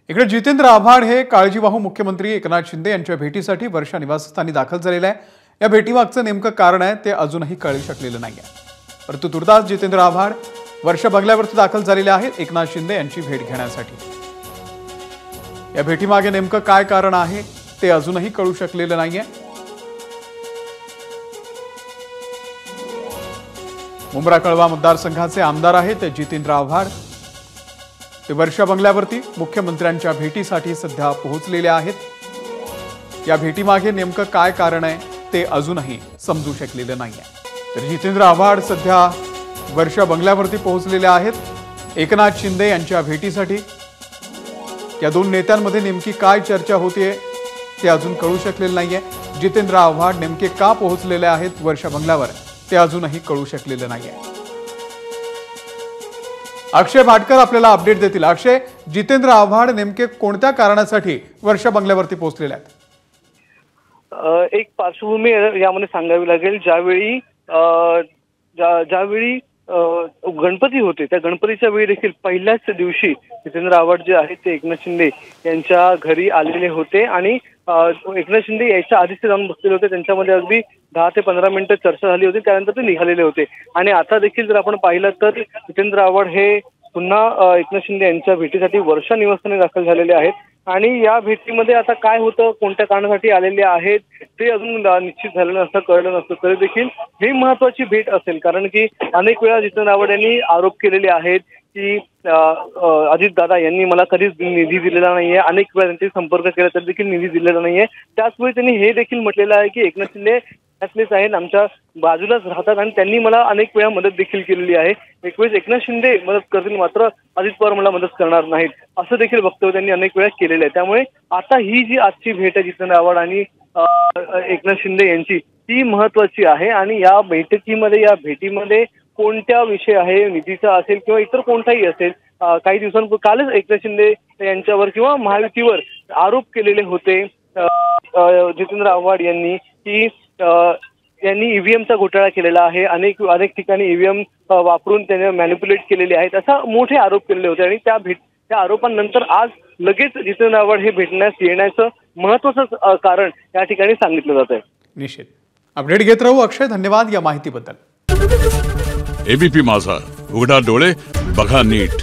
इकडे जितेंद्र आव्हाड हे काळजीवाहू मुख्यमंत्री एकनाथ शिंदे यांच्या भेटीसाठी वर्षा निवासस्थानी दाखल झालेले आहे। या भेटीमागचं नेमकं कारण आहे ते अजूनही कळू शकलेलं नाहीये। परंतु तुर्तास जितेंद्र आव्हाड वर्षा बंगल्यावरती दाखल झालेले आहेत एकनाथ शिंदे यांची भेट घेण्यासाठी। या भेटीमागे नेमकं काय कारण आहे ते अजूनही कळू शकलेलं नाहीये। मुंब्रा कळवा मतदारसंघाचे आमदार आहेत जितेंद्र आव्हाड। ते वर्षा बंगल्यावरती मुख्यमंत्र्यांच्या भेटीसाठी सध्या पोहोचलेले आहेत। या भेटीमागे नेमकं काय कारण आहे ते अजूनही समजू शकलेलं नाहीये। तर जितेंद्र आव्हाड सध्या वर्षा बंगल्यावरती पोहोचलेले आहेत एकनाथ शिंदे यांच्या भेटीसाठी। या दोन नेत्यांमध्ये नेमकी काय चर्चा होतीये ते अजून कळू शकलेलं नाहीये। जितेंद्र आव्हाड नेमके का पोहोचलेले आहेत वर्षा बंगल्यावर ते अजूनही कळू शकलेलं नाहीये। अक्षय भाटकर आपल्याला अपडेट देतील। अक्षय, जितेंद्र आव्हाड नेमके कोणत्या कारणासाठी वर्षा बंगल्यावरती पोहोचलेले आहेत? एक पार्श्वभूमी यामध्ये सांगावी लागेल। ज्यावेळी गणपती होते त्या गणपतीच्या वेळी देखील पहिल्याच दिवशी जितेंद्र आव्हाड जे आहेत ते एकनाथ शिंदे यांच्या घरी आलेले होते आणि एकनाथ शिंदे यायच्या आधीच ते जाऊन बसलेले होते। त्यांच्यामध्ये अगदी 10 ते 15 मिनिटं चर्चा झाली होती, त्यानंतर ते निघालेले होते। आणि आता देखील जर आपण पाहिलं तर जितेंद्र आव्हाड हे पुन्हा एकनाथ शिंदे यांच्या भेटीसाठी वर्षा निवासस्थानी दाखल झालेले आहेत। आणि या भेटीमध्ये आता काय होतं, कोणत्या कारणासाठी आलेले आहेत ते अजून निश्चित झालं नसतं, कळलं नसतं। तरी देखील ही महत्वाची भेट असेल, कारण की अनेक वेळा जितेंद्र आव्हाड यांनी आरोप केलेले आहेत की अजितदादा यांनी मला कधीच निधी दिलेला नाहीये। अनेक वेळा त्यांचे संपर्क केला तर देखील निधी दिलेला नाहीये। त्याचवेळी त्यांनी हे देखील म्हटलेलं आहे की एकनाथ शिंदे त्यातलेच आहेत, आमच्या बाजूलाच राहतात आणि त्यांनी मला अनेक वेळा मदत देखील केलेली आहे। एक वेळेस एकनाथ शिंदे मदत करतील, मात्र अजित पवार मला मदत करणार नाहीत, असं देखील वक्तव्य त्यांनी अनेक वेळा केलेलं आहे। त्यामुळे आता ही जी आजची भेट आहे जितेंद्र आव्हाड आणि एकनाथ शिंदे यांची, ती महत्वाची आहे। आणि या भेटीमध्ये कोणत्या विषय आहे, निधीचा असेल किंवा इतर कोणताही असेल, काही दिवसांपूर्वी कालच एकनाथ शिंदे यांच्यावर किंवा महायुतीवर आरोप केलेले होते जितेंद्र आव्हाड यांनी की यांनी ईव्हीएमचा घोटाळा केलेला आहे, अनेक ठिकाणी ईव्हीएम वापरून त्याने मॅनिप्युलेट केलेले आहेत, असा मोठे आरोप केलेले होते। आणि त्या आरोपांनंतर आज लगेच जितेंद्र आव्हाड हे भेटण्यास येण्याचं महत्वाचं कारण या ठिकाणी सांगितलं जात आहे। निश्चित अपडेट घेत राहू अक्षय, धन्यवाद या माहितीबद्दल। एबीपी माझा, उघडा डोळे बघा नीट।